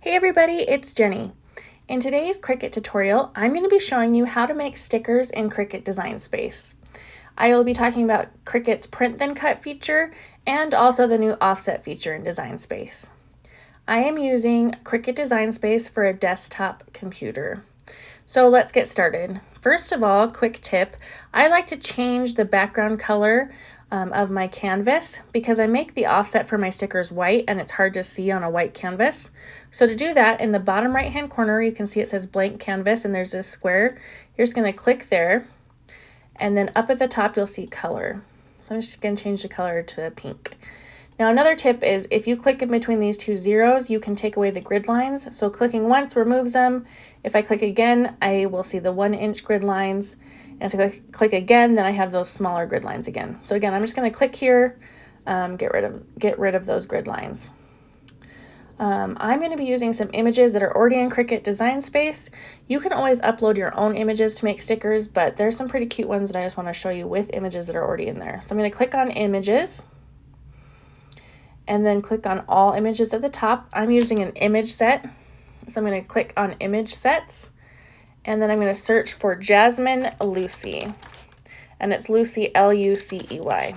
Hey everybody, it's Jenny. In today's Cricut tutorial, I'm going to be showing you how to make stickers in Cricut Design Space. I will be talking about Cricut's Print Then Cut feature and also the new offset feature in Design Space. I am using Cricut Design Space for a desktop computer. So let's get started. First of all, quick tip, I like to change the background color of my canvas because I make the offset for my stickers white and it's hard to see on a white canvas. So to do that, in the bottom right hand corner you can see it says blank canvas and there's this square. You're just going to click there, and then up at the top you'll see color. So I'm just going to change the color to pink. Now another tip is if you click in between these two zeros, you can take away the grid lines. So clicking once removes them. If I click again, I will see the 1-inch grid lines. And if I click again, then I have those smaller grid lines again. So again, I'm just going to click here, get rid of those grid lines. I'm going to be using some images that are already in Cricut Design Space. You can always upload your own images to make stickers, but there's some pretty cute ones that I just want to show you with images that are already in there. So I'm going to click on Images, and then click on All Images at the top. I'm using an image set, so I'm going to click on Image Sets, and then I'm going to search for Jasmine Lucy, and it's Lucy, L-U-C-E-Y.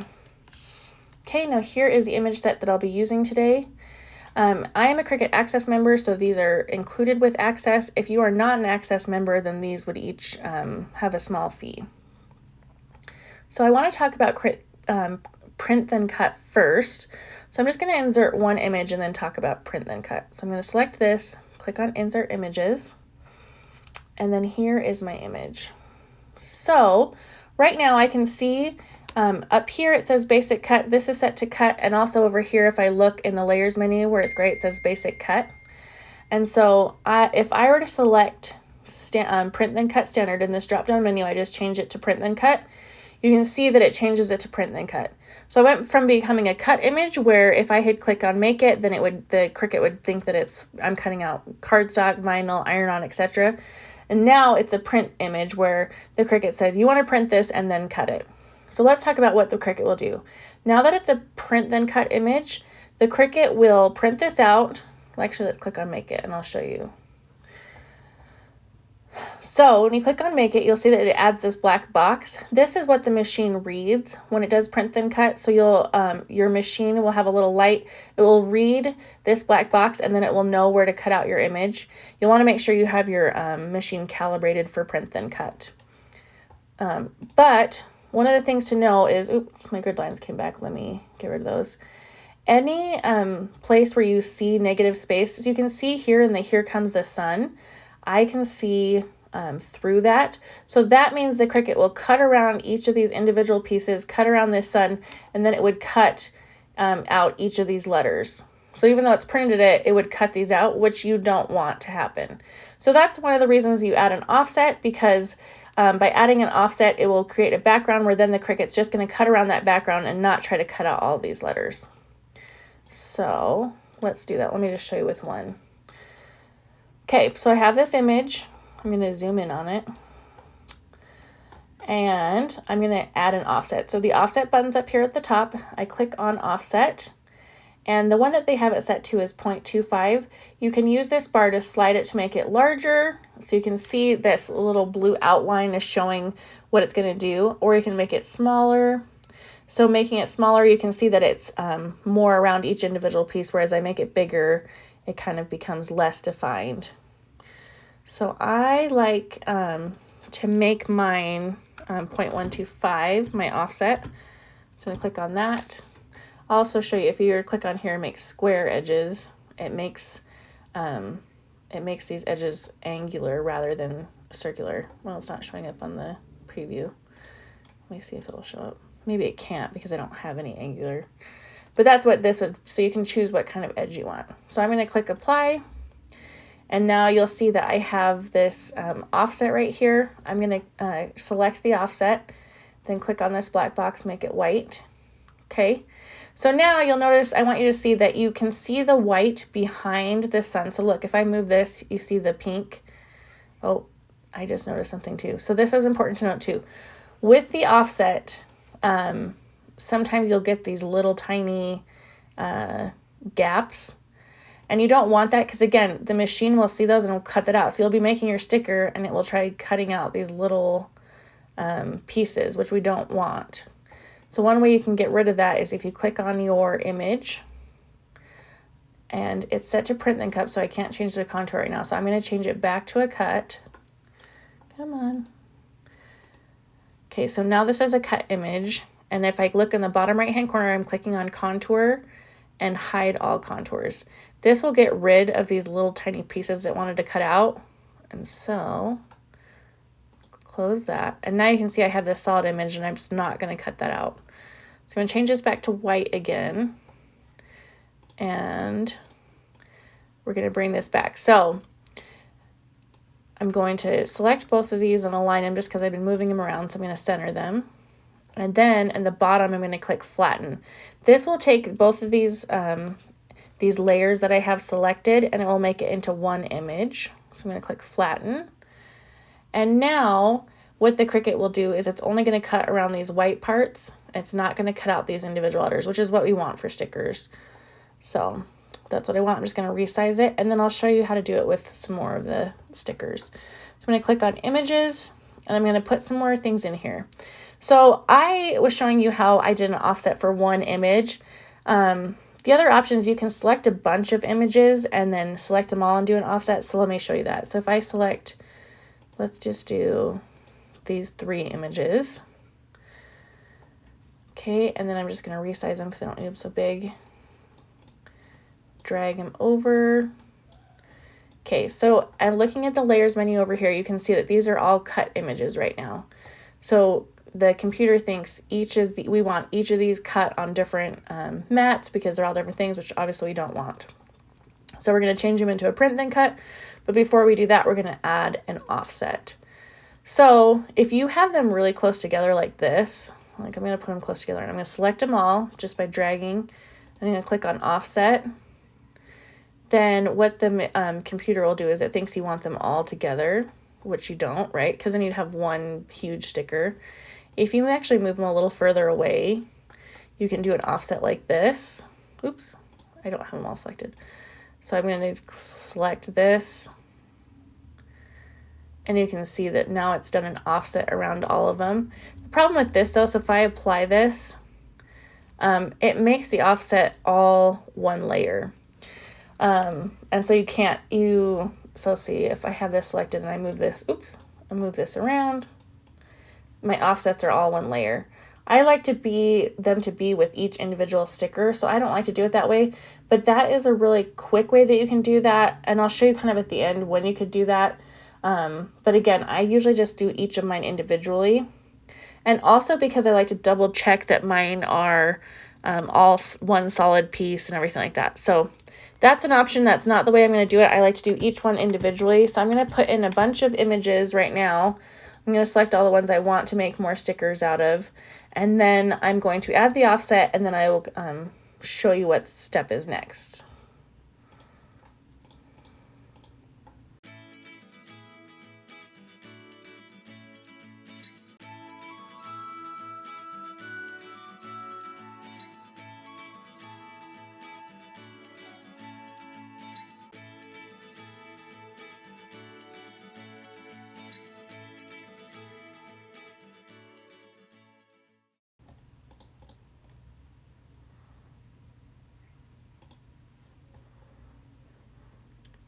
Okay, now here is the image set that I'll be using today. I am a Cricut Access member, so these are included with Access. If you are not an Access member, then these would each have a small fee. So I want to talk about Print Then Cut first. So I'm just going to insert one image and then talk about Print Then Cut. So I'm going to select this, click on Insert Images, and then here is my image. So right now I can see up here it says Basic Cut. This is set to cut, and also over here if I look in the Layers menu where it's gray, it says Basic Cut. And so if I were to select Print Then Cut Standard in this drop-down menu, I just change it to Print Then Cut, you can see that it changes it to Print Then Cut. So I went from becoming a cut image where if I hit click on Make It, then the Cricut would think that I'm cutting out cardstock, vinyl, iron-on, etc. And now it's a print image where the Cricut says, you want to print this and then cut it. So let's talk about what the Cricut will do. Now that it's a Print Then Cut image, the Cricut will print this out. Actually, let's click on Make It and I'll show you. So when you click on Make It, you'll see that it adds this black box. This is what the machine reads when it does Print Then Cut. So your machine will have a little light. It will read this black box and then it will know where to cut out your image. You'll want to make sure you have your machine calibrated for Print Then Cut. But one of the things to know is, oops, my grid lines came back. Let me get rid of those. Any place where you see negative space, as you can see here in the Here Comes the Sun, I can see through that. So that means the Cricut will cut around each of these individual pieces, cut around this sun, and then it would cut out each of these letters. So even though it's printed it would cut these out, which you don't want to happen. So that's one of the reasons you add an offset, because by adding an offset, it will create a background where then the Cricut's just going to cut around that background and not try to cut out all these letters. So let's do that. Let me just show you with one. Okay, so I have this image. I'm going to zoom in on it. And I'm going to add an offset. So the offset button's up here at the top. I click on Offset. And the one that they have it set to is 0.25. You can use this bar to slide it to make it larger. So you can see this little blue outline is showing what it's going to do. Or you can make it smaller. So making it smaller, you can see that it's more around each individual piece. Whereas I make it bigger, it kind of becomes less defined. So I like to make mine 0.125, my offset. So I'm going to click on that. I'll also show you, if you were to click on here and make square edges, it makes these edges angular rather than circular. Well, it's not showing up on the preview. Let me see if it'll show up. Maybe it can't because I don't have any angular. But that's what this would, so you can choose what kind of edge you want. So I'm going to click Apply. And now you'll see that I have this offset right here. I'm going to select the offset, then click on this black box, make it white. Okay, so now you'll notice, I want you to see that you can see the white behind the sun. So look, if I move this, you see the pink. Oh, I just noticed something too. So this is important to note too. With the offset, sometimes you'll get these little tiny gaps. And you don't want that because, again, the machine will see those and will cut that out. So you'll be making your sticker and it will try cutting out these little pieces, which we don't want. So one way you can get rid of that is if you click on your image, and it's set to print then cut, so I can't change the contour right now. So I'm going to change it back to a cut. Come on. Okay, so now this is a cut image. And if I look in the bottom right-hand corner, I'm clicking on contour and hide all contours. This will get rid of these little tiny pieces that wanted to cut out. And so close that. And now you can see I have this solid image and I'm just not going to cut that out. So I'm going to change this back to white again. And we're going to bring this back. So I'm going to select both of these and align them just because I've been moving them around. So I'm going to center them. And then in the bottom, I'm going to click flatten. This will take both of these layers that I have selected and it will make it into one image. So I'm going to click flatten. And now what the Cricut will do is it's only going to cut around these white parts. It's not going to cut out these individual letters, which is what we want for stickers. So that's what I want. I'm just going to resize it, and then I'll show you how to do it with some more of the stickers. So I'm going to click on images, and I'm going to put some more things in here. So I was showing you how I did an offset for one image. The other option is you can select a bunch of images and then select them all and do an offset. So let me show you that. So if I select, let's just do these 3 images. Okay, and then I'm just going to resize them because I don't need them so big. Drag them over. Okay, so I'm looking at the layers menu over here. You can see that these are all cut images right now. So the computer thinks we want each of these cut on different mats because they're all different things, which obviously we don't want. So we're going to change them into a print then cut. But before we do that, we're going to add an offset. So if you have them really close together like this, like I'm going to put them close together and I'm going to select them all just by dragging. I'm going to click on offset. Then what the computer will do is it thinks you want them all together, which you don't, right? Because then you'd have one huge sticker. If you actually move them a little further away, you can do an offset like this. Oops, I don't have them all selected. So I'm going to select this. And you can see that now it's done an offset around all of them. The problem with this though, so if I apply this, it makes the offset all one layer. And so so see if I have this selected and I move this, I move this around, my offsets are all one layer. I like them to be with each individual sticker, so I don't like to do it that way, but that is a really quick way that you can do that. And I'll show you kind of at the end when you could do that. But again, I usually just do each of mine individually. And also because I like to double check that mine are all one solid piece and everything like that. So that's an option. That's not the way I'm going to do it. I like to do each one individually. So I'm going to put in a bunch of images right now. I'm going to select all the ones I want to make more stickers out of. And then I'm going to add the offset and then I will show you what step is next.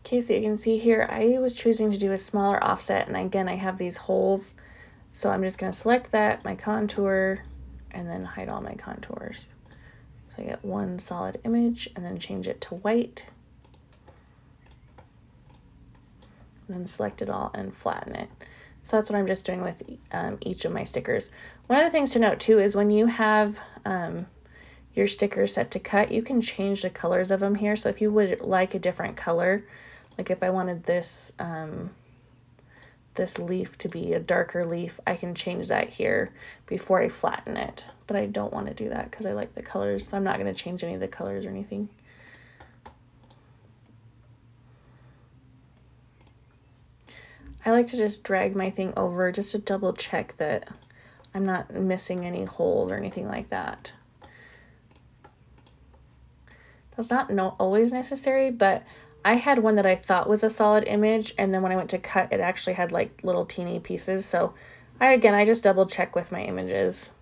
Okay, so you can see here, I was choosing to do a smaller offset, and again, I have these holes, so I'm just going to select that, my contour, and then hide all my contours. So I get one solid image, and then change it to white, and then select it all and flatten it. So that's what I'm just doing with each of my stickers. One of the things to note too is when you have your stickers set to cut, you can change the colors of them here. So if you would like a different color, like if I wanted this this leaf to be a darker leaf, I can change that here before I flatten it. But I don't want to do that because I like the colors, so I'm not going to change any of the colors or anything. I like to just drag my thing over just to double check that I'm not missing any hole or anything like that. It's not always necessary, but I had one that I thought was a solid image, and then when I went to cut, it actually had like little teeny pieces. So I just double check with my images,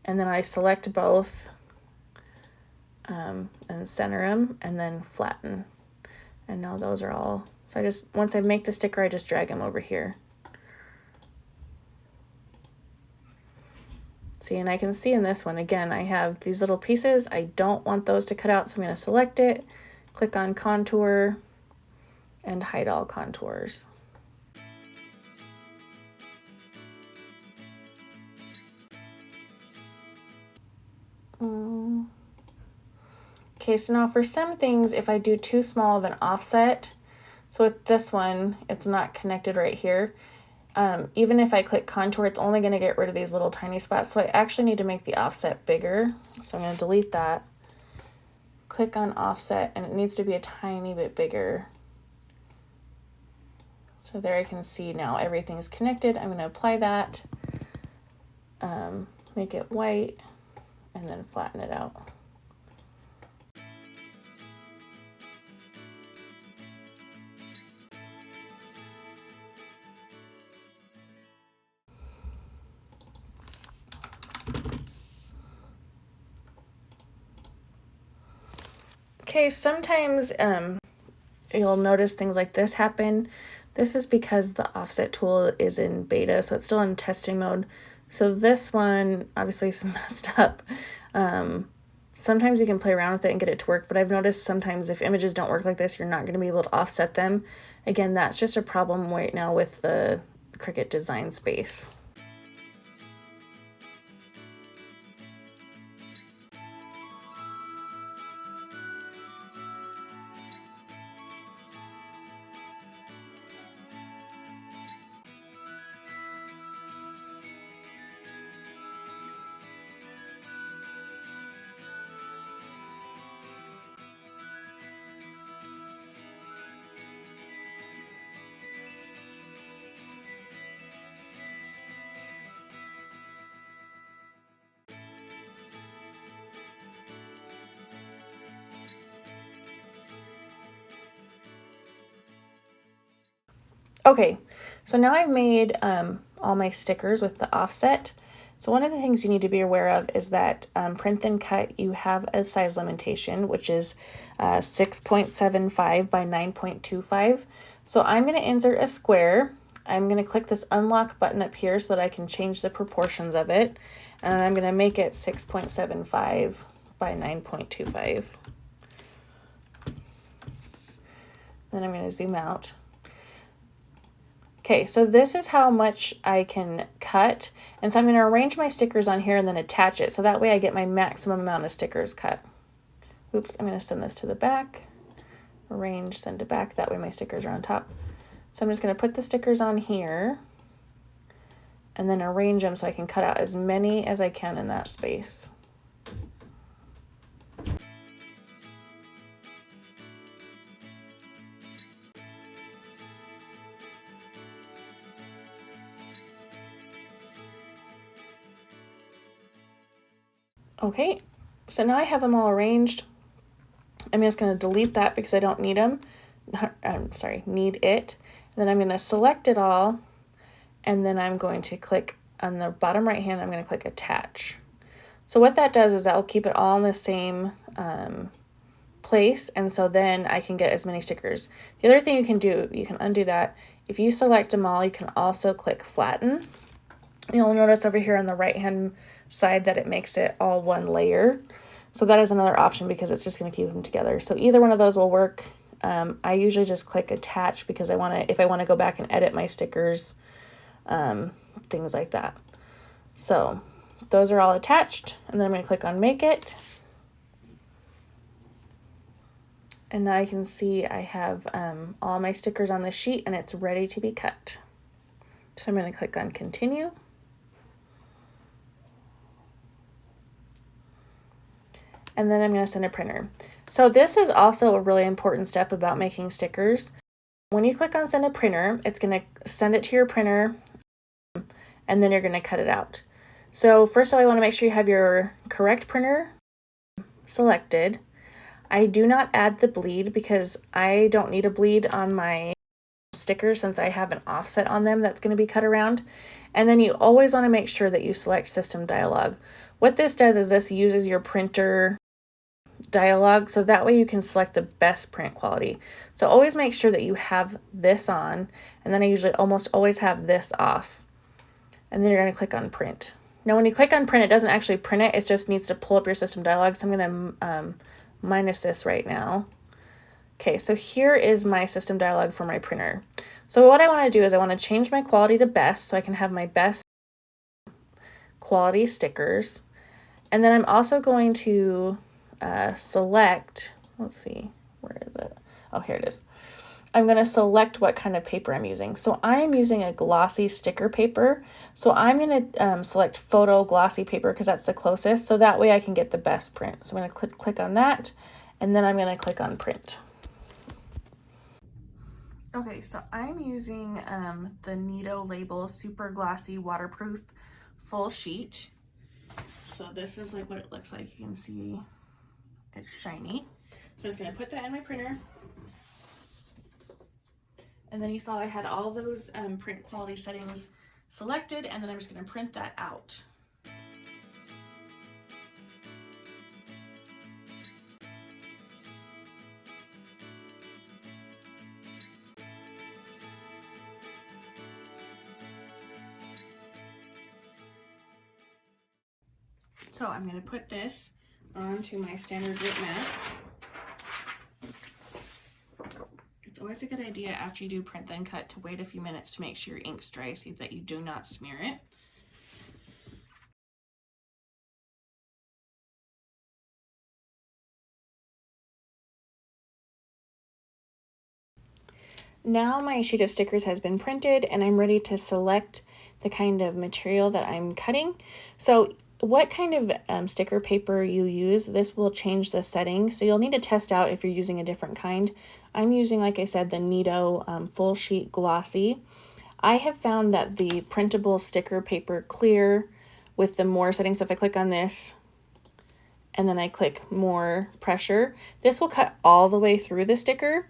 and then I select both and center them and then flatten. And now those are all, so once I make the sticker, I just drag them over here. See, and I can see in this one, again, I have these little pieces. I don't want those to cut out, so I'm going to select it, click on contour, and hide all contours. Okay, so now for some things, if I do too small of an offset, so with this one, it's not connected right here. Even if I click contour, it's only going to get rid of these little tiny spots. So I actually need to make the offset bigger. So I'm going to delete that. Click on offset, and it needs to be a tiny bit bigger. So there I can see now everything is connected. I'm going to apply that, make it white, and then flatten it out. Okay, sometimes you'll notice things like this happen. This is because the offset tool is in beta, so it's still in testing mode. So this one obviously is messed up. Sometimes you can play around with it and get it to work, but I've noticed sometimes if images don't work like this, you're not going to be able to offset them. Again, that's just a problem right now with the Cricut Design space. Okay, so now I've made all my stickers with the offset. So one of the things you need to be aware of is that print then cut, you have a size limitation, which is 6.75 by 9.25. So I'm going to insert a square. I'm going to click this unlock button up here so that I can change the proportions of it. And I'm going to make it 6.75 by 9.25. Then I'm going to zoom out. Okay, so this is how much I can cut. And so I'm going to arrange my stickers on here and then attach it. So that way I get my maximum amount of stickers cut. Oops, I'm going to send this to the back. Arrange, send to back. That way my stickers are on top. So I'm just going to put the stickers on here and then arrange them so I can cut out as many as I can in that space. Okay, so now I have them all arranged. I'm just going to delete that because I don't need them. Need it. And then I'm going to select it all, and then I'm going to click on the bottom right hand, I'm going to click attach. So what that does is that will keep it all in the same place, and so then I can get as many stickers. The other thing you can do, you can undo that. If you select them all, you can also click flatten. You'll notice over here on the right hand side that it makes it all one layer. So that is another option because it's just going to keep them together. So either one of those will work. I usually just click attach because if I want to go back and edit my stickers, things like that. So those are all attached, and then I'm going to click on make it. And now I can see I have all my stickers on the sheet and it's ready to be cut. So I'm going to click on continue. And then I'm going to send a printer. So this is also a really important step about making stickers. When you click on send a printer, it's going to send it to your printer, and then you're going to cut it out. So first of all, you want to make sure you have your correct printer selected. I do not add the bleed because I don't need a bleed on my stickers since I have an offset on them that's going to be cut around. And then you always want to make sure that you select System Dialog. What this does is this uses your printer dialog, so that way you can select the best print quality. So always make sure that you have this on, and then I usually almost always have this off. And then you're going to click on print. Now when you click on print, it doesn't actually print it, it just needs to pull up your System Dialog. So I'm going to minus this right now. Okay, so here is my System Dialog for my printer. So what I want to do is I want to change my quality to best so I can have my best quality stickers. And then I'm also going to select, let's see, where is it? Oh, here it is. I'm going to select what kind of paper I'm using. So I'm using a glossy sticker paper. So I'm going to select photo glossy paper because that's the closest. So that way I can get the best print. So I'm going to click on that, and then I'm going to click on print. Okay, so I'm using the Nito Label Super Glossy Waterproof Full Sheet. So this is like what it looks like. You can see it's shiny. So I'm just going to put that in my printer. And then you saw I had all those print quality settings selected, and then I'm just going to print that out. So I'm going to put this onto my standard grit mat. It's always a good idea after you do print then cut to wait a few minutes to make sure your ink's dry so that you do not smear it. Now my sheet of stickers has been printed and I'm ready to select the kind of material that I'm cutting. So what kind of sticker paper you use, this will change the settings. So you'll need to test out if you're using a different kind. I'm using, like I said, the Nito Full Sheet Glossy. I have found that the printable sticker paper clear with the more settings, so if I click on this and then I click more pressure, this will cut all the way through the sticker.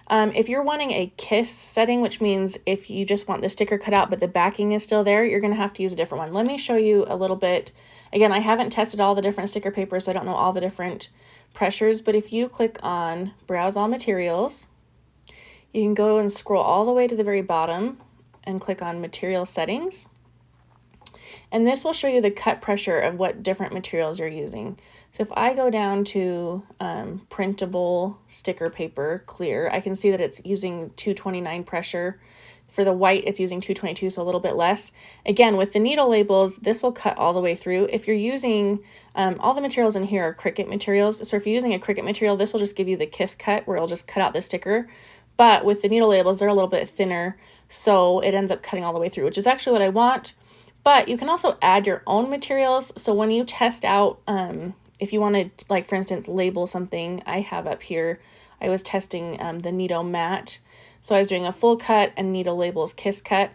If you're wanting a kiss setting, which means if you just want the sticker cut out but the backing is still there, you're going to have to use a different one. Let me show you a little bit. Again, I haven't tested all the different sticker papers, so I don't know all the different pressures, but if you click on Browse All Materials, you can go and scroll all the way to the very bottom and click on Material Settings. And this will show you the cut pressure of what different materials you're using. So if I go down to printable sticker paper clear, I can see that it's using 229 pressure. For the white, it's using 222, so a little bit less. Again, with the Nito labels, this will cut all the way through. If you're using, all the materials in here are Cricut materials. So if you're using a Cricut material, this will just give you the kiss cut where it'll just cut out the sticker. But with the Nito labels, they're a little bit thinner, so it ends up cutting all the way through, which is actually what I want. But you can also add your own materials. So when you test out, if you want to, like for instance, label something, I have up here, I was testing the Nito matte. So I was doing a full cut and Nito labels kiss cut.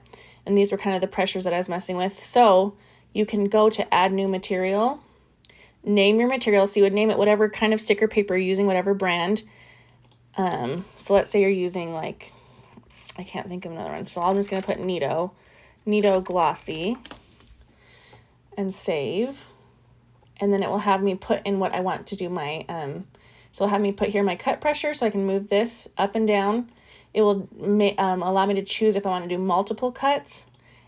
And these were kind of the pressures that I was messing with. So you can go to add new material, name your material. So you would name it whatever kind of sticker paper you're using, whatever brand. So let's say you're using like, I can't think of another one. So I'm just going to put Nito Glossy and save. And then it will have me put in what I want to do my, so it'll have me put here my cut pressure so I can move this up and down. It will allow me to choose if I want to do multiple cuts,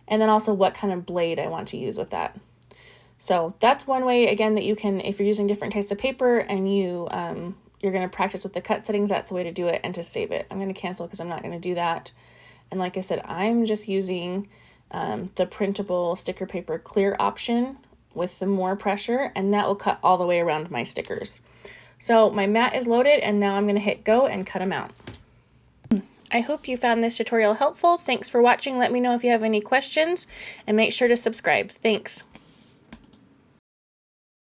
and then also what kind of blade I want to use with that. So that's one way, again, that you can, if you're using different types of paper and you're going to practice with the cut settings, that's the way to do it and to save it. I'm going to cancel because I'm not going to do that. And like I said, I'm just using the printable sticker paper clear option with the more pressure, and that will cut all the way around my stickers. So my mat is loaded, and now I'm going to hit go and cut them out. I hope you found this tutorial helpful. Thanks for watching. Let me know if you have any questions, and make sure to subscribe. Thanks.